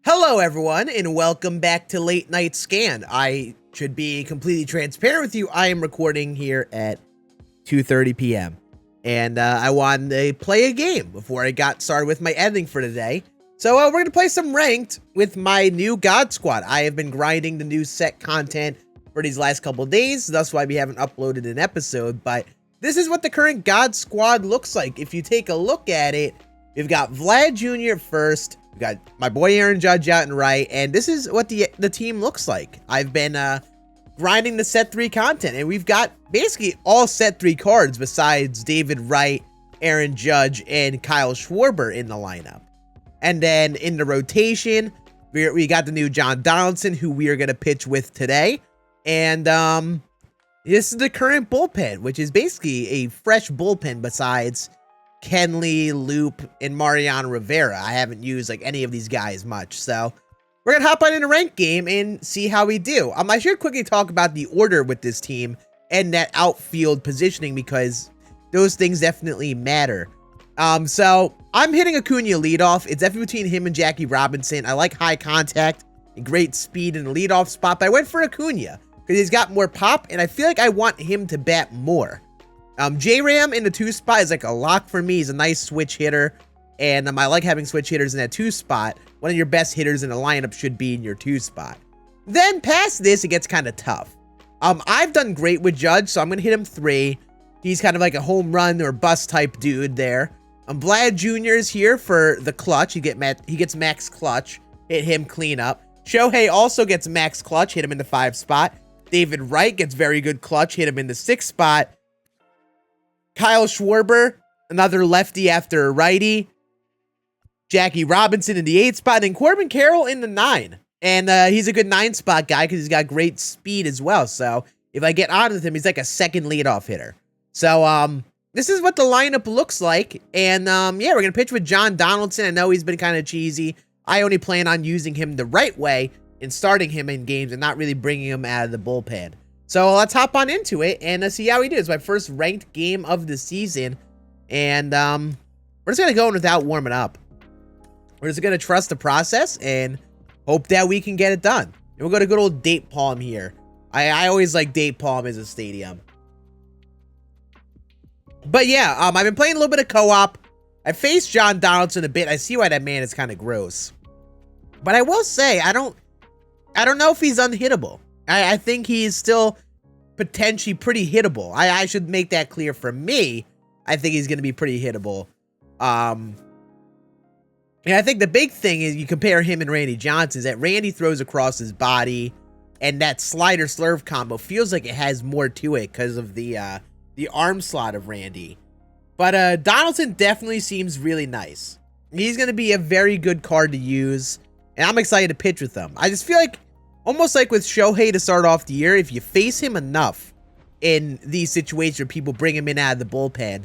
Hello everyone, and welcome back to Late Night Scann. I should be completely transparent with you. I am recording here at 2:30 p.m. And I wanted to play a game before I got started with my editing for today. So we're going to play some ranked with my new God Squad. I have been grinding the new set content for these last couple days. That's why we haven't uploaded an episode. But this is what the current God Squad looks like. If you take a look at it, we've got Vlad Jr. first. We got my boy Aaron Judge out and right, and this is what the team looks like. I've been grinding the set 3 content, and we've got basically all set 3 cards besides David Wright, Aaron Judge, and Kyle Schwarber in the lineup. And then in the rotation, we got the new John Donaldson, who we are going to pitch with today. And this is the current bullpen, which is basically a fresh bullpen besides Kenley, Loop, and Mariano Rivera. I haven't used like any of these guys much, so we're gonna hop on in a ranked game and see how we do. I should quickly talk about the order with this team and that outfield positioning because those things definitely matter. So I'm hitting Acuna leadoff. It's definitely between him and Jackie Robinson. I like high contact and great speed in the leadoff spot, but I went for Acuna because he's got more pop, and I feel like I want him to bat more. J-Ram in the 2 spot is like a lock for me. He's a nice switch hitter, and I like having switch hitters in that 2 spot. One of your best hitters in the lineup should be in your 2 spot. Then past this, it gets kind of tough. I've done great with Judge, so I'm going to hit him 3. He's kind of like a home run or bust type dude there. Vlad Jr. is here for the clutch. He gets max clutch. Hit him clean up. Shohei also gets max clutch. Hit him in the 5 spot. David Wright gets very good clutch. Hit him in the 6 spot. Kyle Schwarber, another lefty after a righty. Jackie Robinson in the 8 spot. And Corbin Carroll in the 9. And he's a good 9 spot guy because he's got great speed as well. So if I get on with him, he's like a second leadoff hitter. So this is what the lineup looks like. And yeah, we're going to pitch with John Donaldson. I know he's been kind of cheesy. I only plan on using him the right way and starting him in games and not really bringing him out of the bullpen. So let's hop on into it and see how we do. It's my first ranked game of the season. And we're just going to go in without warming up. We're just going to trust the process and hope that we can get it done. And we'll go to good old Date Palm here. I always like Date Palm as a stadium. But yeah, I've been playing a little bit of co-op. I faced John Donaldson a bit. I see why that man is kind of gross. But I will say, I don't know if he's unhittable. I think he's still potentially pretty hittable. I should make that clear for me. I think he's going to be pretty hittable. And I think the big thing is you compare him and Randy Johnson is that Randy throws across his body, and that slider slurve combo feels like it has more to it because of the arm slot of Randy. But Donaldson definitely seems really nice. He's going to be a very good card to use, and I'm excited to pitch with him. I just feel like almost like with Shohei to start off the year, if you face him enough in these situations where people bring him in out of the bullpen,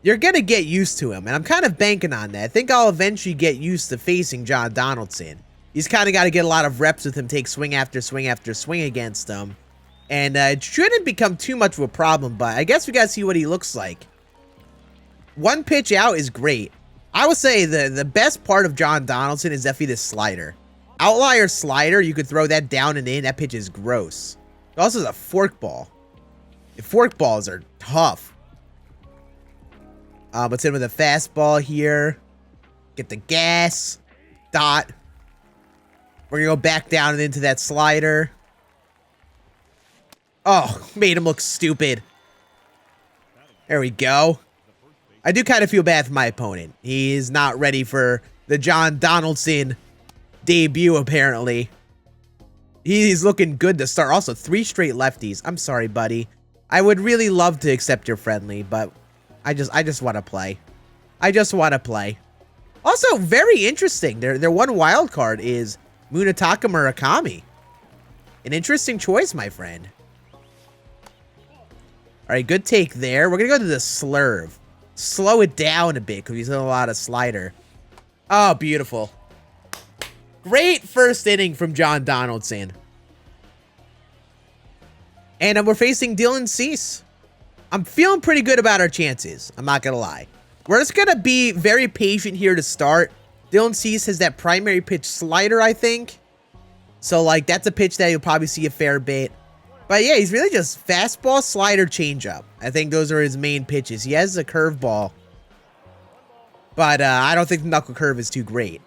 you're going to get used to him. And I'm kind of banking on that. I think I'll eventually get used to facing John Donaldson. He's kind of got to get a lot of reps with him, take swing after swing after swing against him. And it shouldn't become too much of a problem, but I guess we got to see what he looks like. One pitch out is great. I would say the best part of John Donaldson is definitely the slider. Outlier slider, you could throw that down and in. That pitch is gross. It also is a fork ball. The fork balls are tough. Let's hit him with a fastball here. Get the gas. Dot. We're going to go back down and into that slider. Oh, made him look stupid. There we go. I do kind of feel bad for my opponent. He is not ready for the John Donaldson debut, apparently. He's looking good to start. Also, 3 straight lefties. I'm sorry, buddy. I would really love to accept your friendly, but I just want to play. I just want to play. Also, very interesting. Their one wild card is Munetaka Murakami. An interesting choice, my friend. All right, good take there. We're going to go to the slurve. Slow it down a bit because he's in a lot of slider. Oh, beautiful. Great first inning from John Donaldson. And we're facing Dylan Cease. I'm feeling pretty good about our chances. I'm not going to lie. We're just going to be very patient here to start. Dylan Cease has that primary pitch slider, I think. So, like, that's a pitch that you'll probably see a fair bit. But, yeah, he's really just fastball, slider, changeup. I think those are his main pitches. He has a curveball. But I don't think the knuckle curve is too great.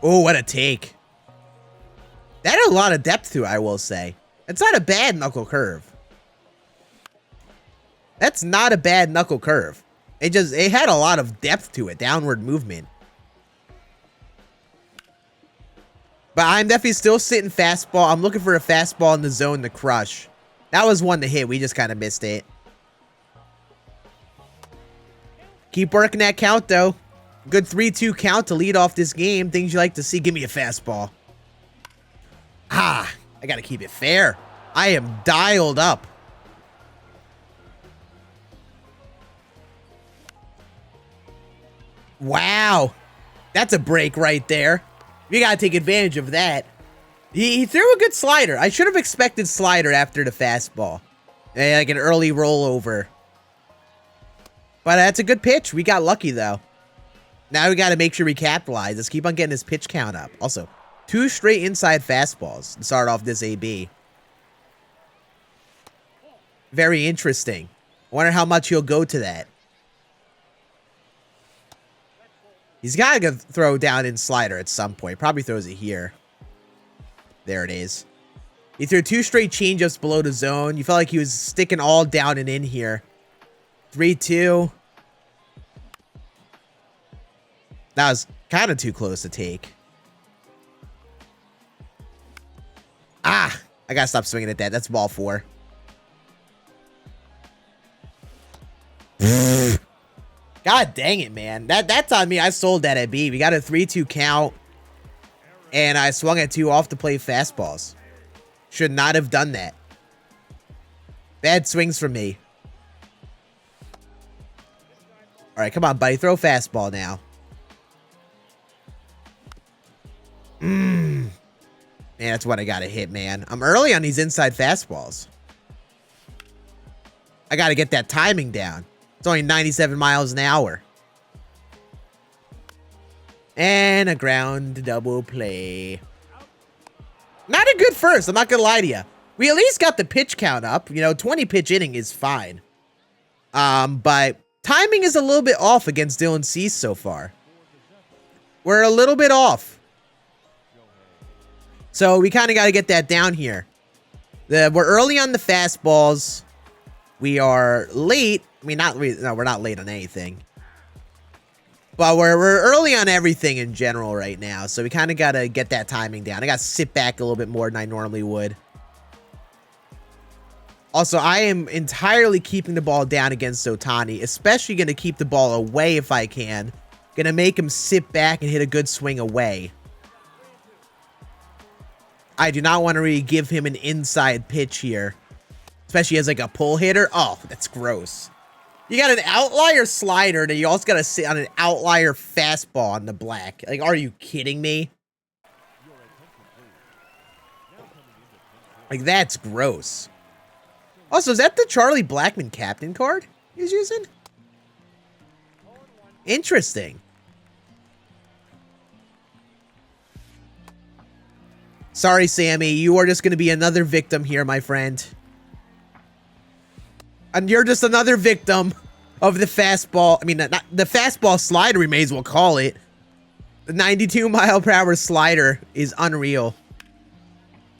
Oh, what a take. That had a lot of depth to it, I will say. It's not a bad knuckle curve. That's not a bad knuckle curve. It had a lot of depth to it, downward movement. But I'm definitely still sitting fastball. I'm looking for a fastball in the zone to crush. That was one to hit. We just kind of missed it. Keep working that count, though. Good 3-2 count to lead off this game. Things you like to see. Give me a fastball. Ah, I got to keep it fair. I am dialed up. Wow. That's a break right there. You got to take advantage of that. He threw a good slider. I should have expected slider after the fastball. Like an early rollover. But that's a good pitch. We got lucky, though. Now we got to make sure we capitalize. Let's keep on getting his pitch count up. Also, 2 straight inside fastballs to start off this AB. Very interesting. I wonder how much he'll go to that. He's got to throw down in slider at some point. Probably throws it here. There it is. He threw 2 straight changeups below the zone. You felt like he was sticking all down and in here. 3-2. That was kind of too close to take. Ah, I gotta stop swinging at that. That's ball 4. God dang it, man. That's on me. I sold that at B. We got a 3-2 count. And I swung at 2 off to play fastballs. Should not have done that. Bad swings from me. All right, come on, buddy. Throw fastball now. Man, that's what I gotta hit, man. I'm early on these inside fastballs. I gotta get that timing down. It's only 97 miles an hour. And a ground double play. Not a good first, I'm not gonna lie to you. We at least got the pitch count up. You know, 20 pitch inning is fine. But timing is a little bit off against Dylan Cease so far. We're a little bit off. So we kind of got to get that down here. We're early on the fastballs. We are late. I mean, we're not late on anything. But we're early on everything in general right now. So we kind of got to get that timing down. I got to sit back a little bit more than I normally would. Also, I am entirely keeping the ball down against Ohtani. Especially going to keep the ball away if I can. Going to make him sit back and hit a good swing away. I do not want to really give him an inside pitch here. Especially as like a pull hitter. Oh, that's gross. You got an outlier slider, and you also got to sit on an outlier fastball on the black. Like, are you kidding me? Like, that's gross. Also, is that the Charlie Blackmon captain card he's using? Interesting. Sorry, Sammy. You are just going to be another victim here, my friend. And you're just another victim of the fastball. I mean, not the fastball slider, we may as well call it. The 92 mile per hour slider is unreal.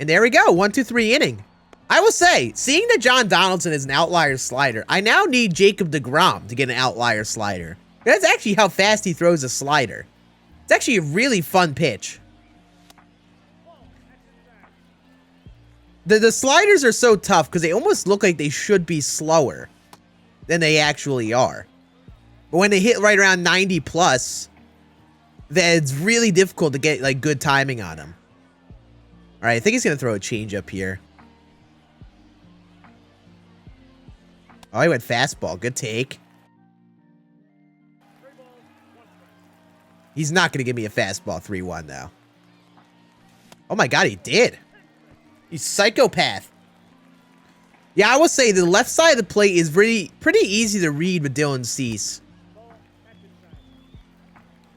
And there we go. 1-2-3 inning. I will say, seeing that John Donaldson is an outlier slider, I now need Jacob deGrom to get an outlier slider. That's actually how fast he throws a slider. It's actually a really fun pitch. The sliders are so tough because they almost look like they should be slower than they actually are. But when they hit right around 90 plus, then it's really difficult to get like good timing on them. All right, I think he's going to throw a changeup here. Oh, he went fastball. Good take. He's not going to give me a fastball 3-1 though. Oh my God, he did. He's psychopath. Yeah, I will say the left side of the plate is pretty easy to read with Dylan Cease.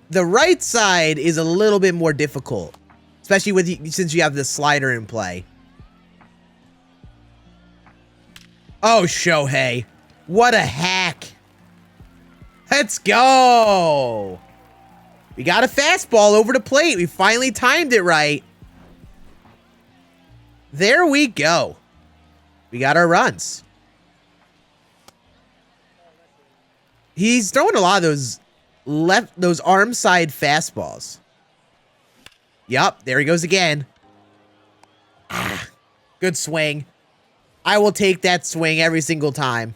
The right side is a little bit more difficult, especially since you have the slider in play. Oh, Shohei. What a hack. Let's go. We got a fastball over the plate. We finally timed it right. There we go. We got our runs. He's throwing a lot of those arm side fastballs. Yup, there he goes again. Ah, good swing. I will take that swing every single time.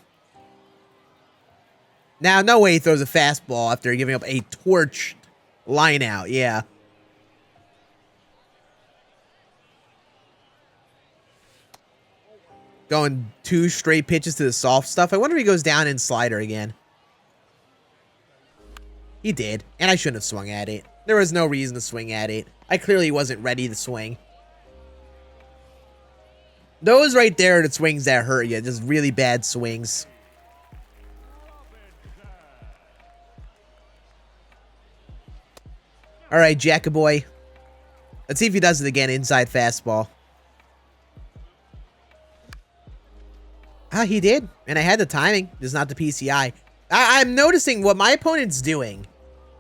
Now, no way he throws a fastball after giving up a torched line out. Yeah. Going 2 straight pitches to the soft stuff. I wonder if he goes down in slider again. He did, and I shouldn't have swung at it. There was no reason to swing at it. I clearly wasn't ready to swing. Those right there are the swings that hurt you. Just really bad swings. All right, Jackaboy. Let's see if he does it again. Inside fastball. Ah, he did. And I had the timing, just not the PCI. I'm noticing what my opponent's doing,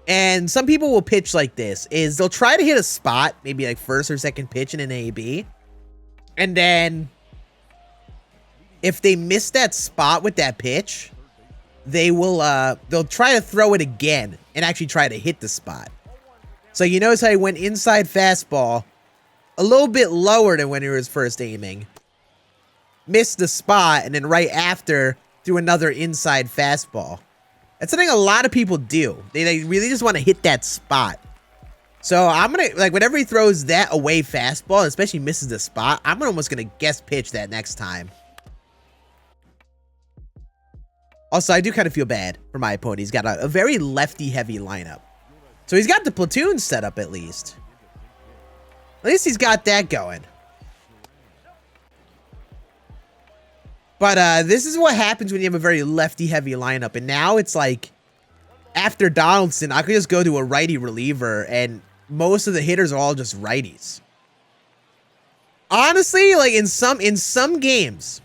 and some people will pitch like this, is they'll try to hit a spot, maybe like first or second pitch in an AB, and then if they miss that spot with that pitch, they'll try to throw it again and actually try to hit the spot. So you notice how he went inside fastball a little bit lower than when he was first aiming. Missed the spot, and then right after threw another inside fastball. That's something a lot of people do. They really just want to hit that spot. So I'm going to, like, whenever he throws that away fastball, especially misses the spot, I'm almost going to guess pitch that next time. Also, I do kind of feel bad for my opponent. He's got a very lefty-heavy lineup. So he's got the platoon set up at least. At least he's got that going. But this is what happens when you have a very lefty-heavy lineup. And now it's like, after Donaldson, I could just go to a righty reliever, and most of the hitters are all just righties. Honestly, like in some games,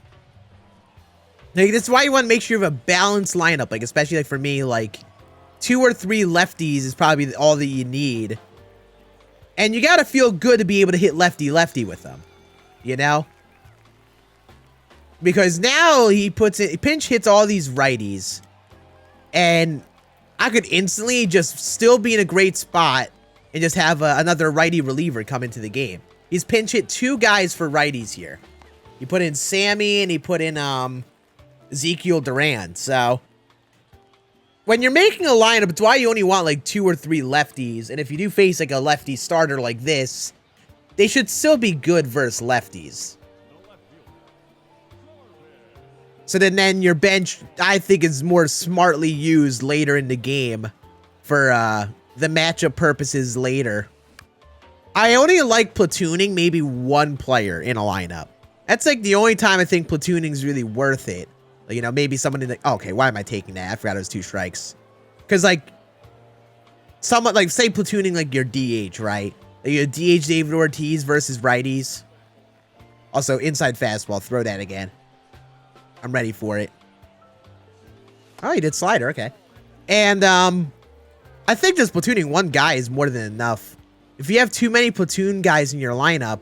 like that's why you want to make sure you have a balanced lineup. Like especially like for me, like 2 or 3 lefties is probably all that you need. And you gotta feel good to be able to hit lefty-lefty with them, you know? Because now he pinch hits all these righties, and I could instantly just still be in a great spot and just have another righty reliever come into the game. He's pinch hit 2 guys for righties here. He put in Sammy and he put in Ezekiel Duran. So when you're making a lineup, it's why you only want like 2 or 3 lefties. And if you do face like a lefty starter like this, they should still be good versus lefties. So then your bench, I think, is more smartly used later in the game for the matchup purposes later. I only like platooning maybe 1 player in a lineup. That's like the only time I think platooning is really worth it. Like, you know, maybe someone in the... Oh, okay, why am I taking that? I forgot it was 2 strikes. Because, like, someone, like, say platooning like your DH, right? Like your DH David Ortiz versus righties. Also, inside fastball. Throw that again. I'm ready for it. Oh, he did slider. Okay. And I think just platooning 1 guy is more than enough. If you have too many platoon guys in your lineup,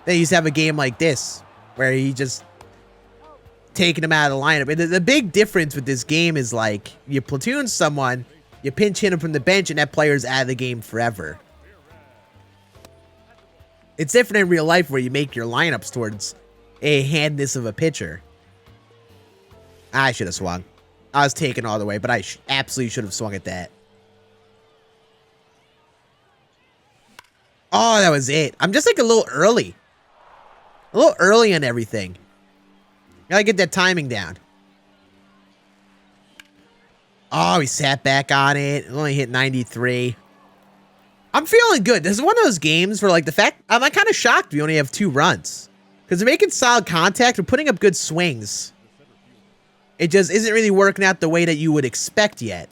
then you just have a game like this where you just taking them out of the lineup. And the big difference with this game is like you platoon someone, you pinch hit him from the bench, and that player's out of the game forever. It's different in real life where you make your lineups towards a handness of a pitcher. I should have swung. I was taken all the way, but I absolutely should have swung at that. Oh, that was it. I'm just like a little early. A little early on everything. Gotta get that timing down. Oh, he sat back on it. Only hit 93. I'm feeling good. This is one of those games where, like, the fact... I'm like, kind of shocked we only have 2 runs. Because they're making solid contact. We're putting up good swings. It just isn't really working out the way that you would expect yet.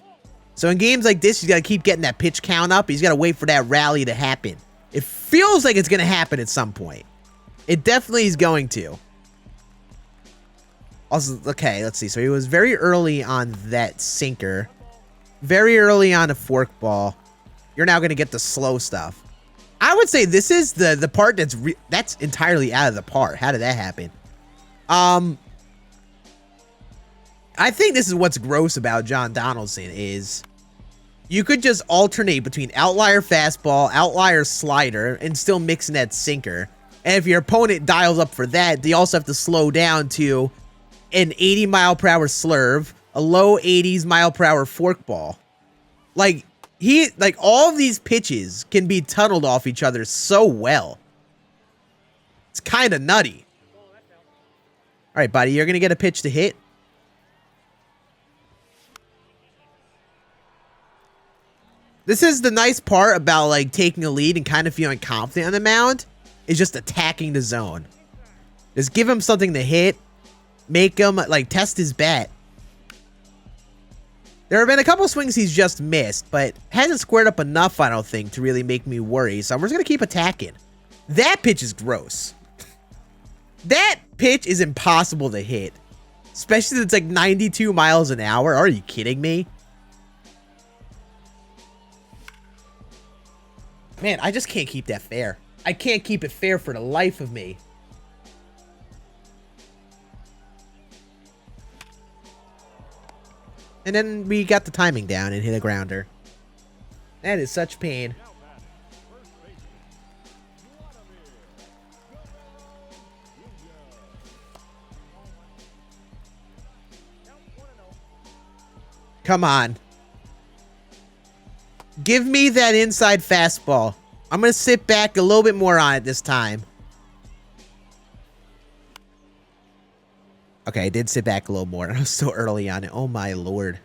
So in games like this, he's got to keep getting that pitch count up. He's got to wait for that rally to happen. It feels like it's going to happen at some point. It definitely is going to. Also, okay, let's see. So he was very early on that sinker. Very early on a forkball. You're now going to get the slow stuff. I would say this is the part that's entirely out of the part. How did that happen? I think this is what's gross about John Donaldson is you could just alternate between outlier fastball, outlier slider, and still mix in that sinker. And if your opponent dials up for that, they also have to slow down to an 80-mile-per-hour slurve, a low 80s-mile-per-hour forkball. Like all of these pitches can be tunneled off each other so well. It's kind of nutty. All right, buddy, you're going to get a pitch to hit. This is the nice part about, like, taking a lead and kind of feeling confident on the mound, is just attacking the zone. Just give him something to hit. Make him, like, test his bat. There have been a couple swings he's just missed, but hasn't squared up enough, I don't think, to really make me worry. So I'm just going to keep attacking. That pitch is gross. That pitch is impossible to hit. Especially if it's like 92 miles an hour. Are you kidding me? Man, I just can't keep that fair. I can't keep it fair for the life of me. And then we got the timing down and hit a grounder. That is such pain. Come on. Give me that inside fastball. I'm going to sit back a little bit more on it this time. Okay, I did sit back a little more. I was so early on it. Oh my lord.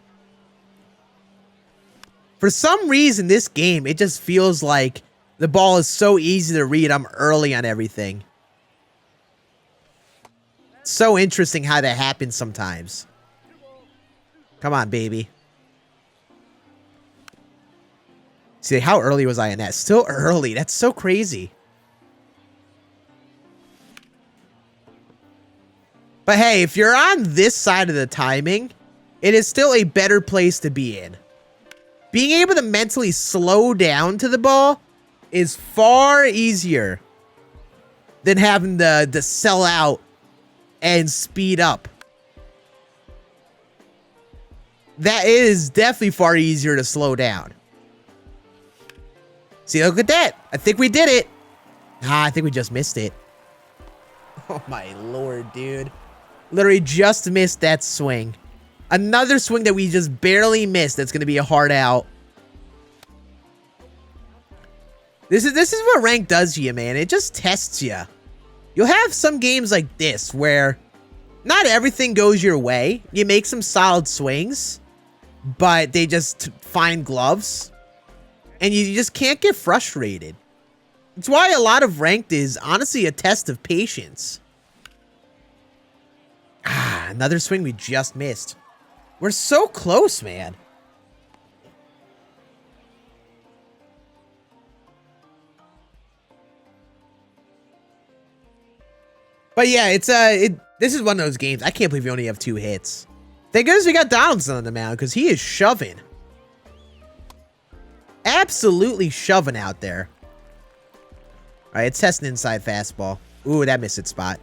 For some reason, this game, it just feels like the ball is so easy to read. I'm early on everything. It's so interesting how that happens sometimes. Come on, baby. See, how early was I in that? Still early. That's so crazy. But hey, if you're on this side of the timing, it is still a better place to be in. Being able to mentally slow down to the ball is far easier than having to sell out and speed up. That is definitely far easier to slow down. See, look at that. I think we did it. Ah, I think we just missed it. Oh my lord, dude. Literally just missed that swing. Another swing that we just barely missed. That's going to be a hard out. This is what rank does to you, man. It just tests you. You'll have some games like this where not everything goes your way. You make some solid swings, but they just find gloves. And you just can't get frustrated. It's why a lot of ranked is honestly a test of patience. Ah, another swing we just missed. We're so close, man. But yeah, this is one of those games. I can't believe we only have 2 hits. Thank goodness we got Donaldson on the mound because he is shoving. Absolutely shoving out there. All right, it's testing inside fastball. Ooh, that missed its spot.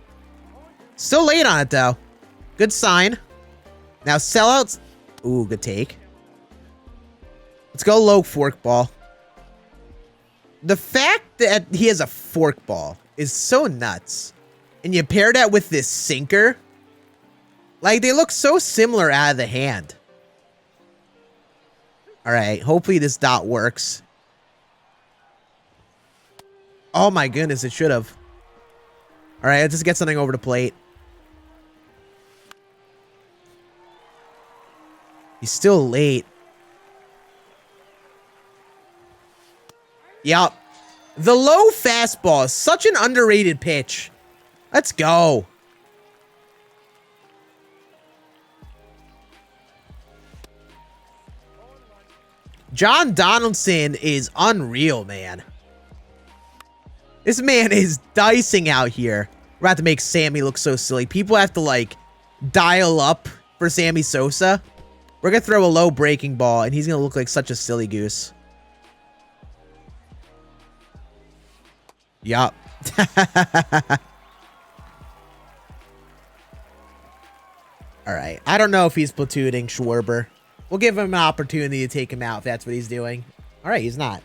Still late on it, though. Good sign. Now, sellouts. Ooh, good take. Let's go low forkball. The fact that he has a forkball is so nuts. And you pair that with this sinker. Like, they look so similar out of the hand. All right, hopefully this dot works. Oh my goodness, it should have. All right, let's just get something over the plate. He's still late. Yup. The low fastball is such an underrated pitch. Let's go. John Donaldson is unreal, man. This man is dicing out here. We're about to make Sammy look so silly. People have to, like, dial up for Sammy Sosa. We're going to throw a low breaking ball, and he's going to look like such a silly goose. Yup. Alright. I don't know if he's platooning Schwarber. We'll give him an opportunity to take him out if that's what he's doing. Alright, he's not.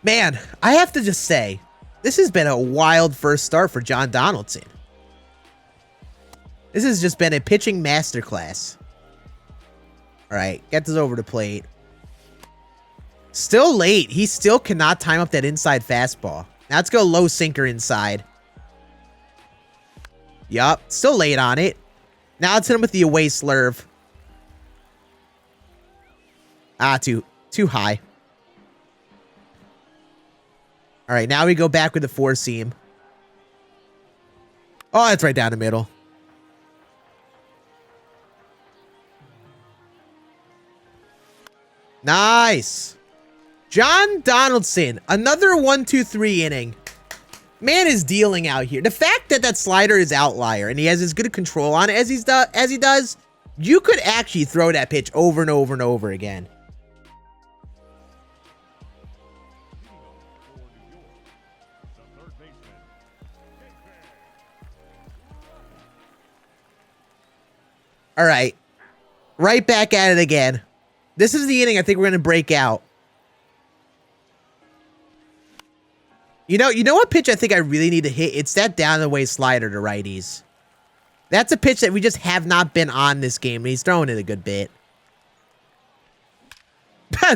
Man, I have to just say, this has been a wild first start for John Donaldson. This has just been a pitching masterclass. Alright, get this over the plate. Still late. He still cannot time up that inside fastball. Now let's go low sinker inside. Yup, still late on it. Now let's hit him with the away slurve. Ah, too high. Alright, now we go back with the four seam. Oh, that's right down the middle. Nice. John Donaldson, another 1-2-3 inning. Man is dealing out here. The fact that that slider is outlier and he has as good a control on it as he does, you could actually throw that pitch over and over and over again. All right. Right back at it again. This is the inning I think we're going to break out. You know what pitch I think I really need to hit? It's that down the way slider to righties. That's a pitch that we just have not been on this game, and he's throwing it a good bit.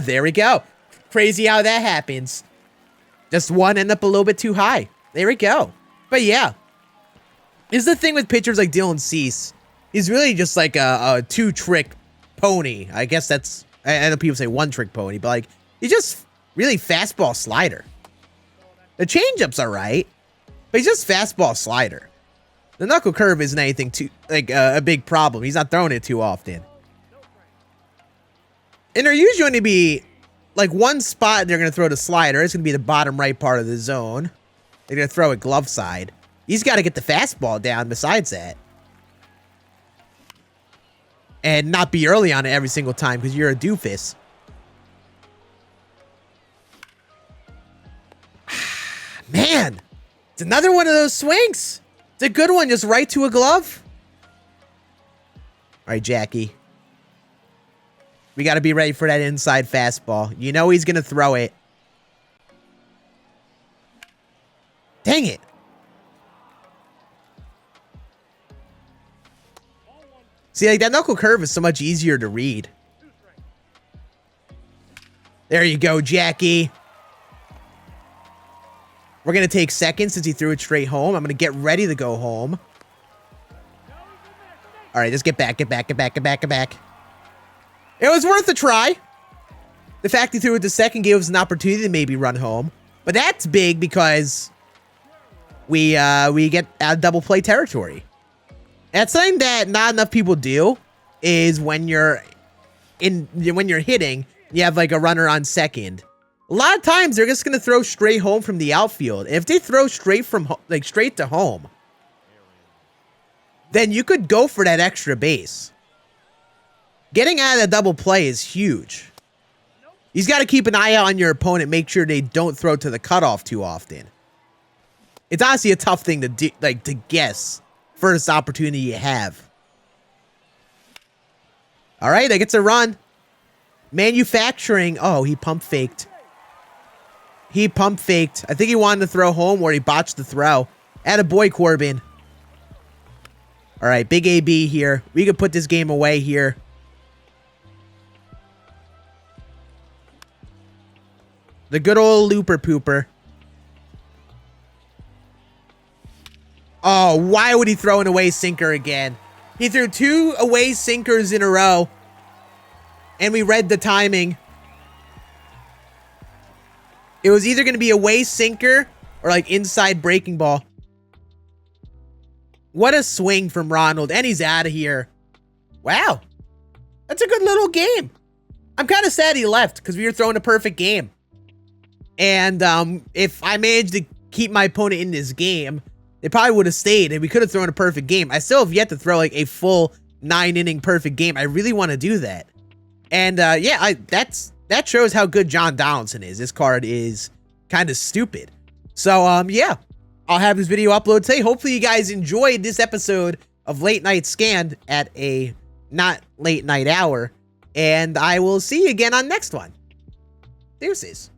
There we go. Crazy how that happens. Just one ended up a little bit too high. There we go. But yeah. This is the thing with pitchers like Dylan Cease. He's really just like a two-trick pony. I guess that's... I know people say one-trick pony, but like, he's just really fastball slider. The changeup's alright, but he's just fastball slider. The knuckle curve isn't anything too, like, a big problem. He's not throwing it too often. And they're usually going to be, like, one spot they're going to throw the slider. It's going to be the bottom right part of the zone. They're going to throw it glove side. He's got to get the fastball down besides that. And not be early on it every single time because you're a doofus. Man, it's another one of those swings. It's a good one, just right to a glove. All right, Jackie. We got to be ready for that inside fastball. You know he's going to throw it. Dang it. See, like, that knuckle curve is so much easier to read. There you go, Jackie. We're going to take second since he threw it straight home. I'm going to get ready to go home. All right, let's get back, get back, get back, get back, get back. It was worth a try. The fact he threw it to second gave us an opportunity to maybe run home. But that's big because we get out of double play territory. That's something that not enough people do, is when you're hitting, you have like a runner on second. A lot of times they're just gonna throw straight home from the outfield. If they throw straight to home, then you could go for that extra base. Getting out of the double play is huge. You've got to keep an eye out on your opponent, make sure they don't throw to the cutoff too often. It's honestly a tough thing to do, like, to guess. First opportunity you have. All right, that gets a run. Manufacturing. Oh, he pump faked. He pump faked. I think he wanted to throw home or he botched the throw. Attaboy, Corbin. All right, big AB here. We could put this game away here. The good old looper pooper. Oh, why would he throw an away sinker again? He threw 2 away sinkers in a row. And we read the timing. It was either going to be away sinker or like inside breaking ball. What a swing from Ronald, and he's out of here. Wow. That's a good little game. I'm kind of sad he left because we were throwing a perfect game. And if I managed to keep my opponent in this game, they probably would have stayed and we could have thrown a perfect game. I still have yet to throw like a full 9-inning perfect game. I really want to do that. And yeah, that shows how good John Donaldson is. This card is kind of stupid. So yeah, I'll have this video uploaded today. Hopefully you guys enjoyed this episode of Late Night Scann at a not late night hour. And I will see you again on next one. Deuces.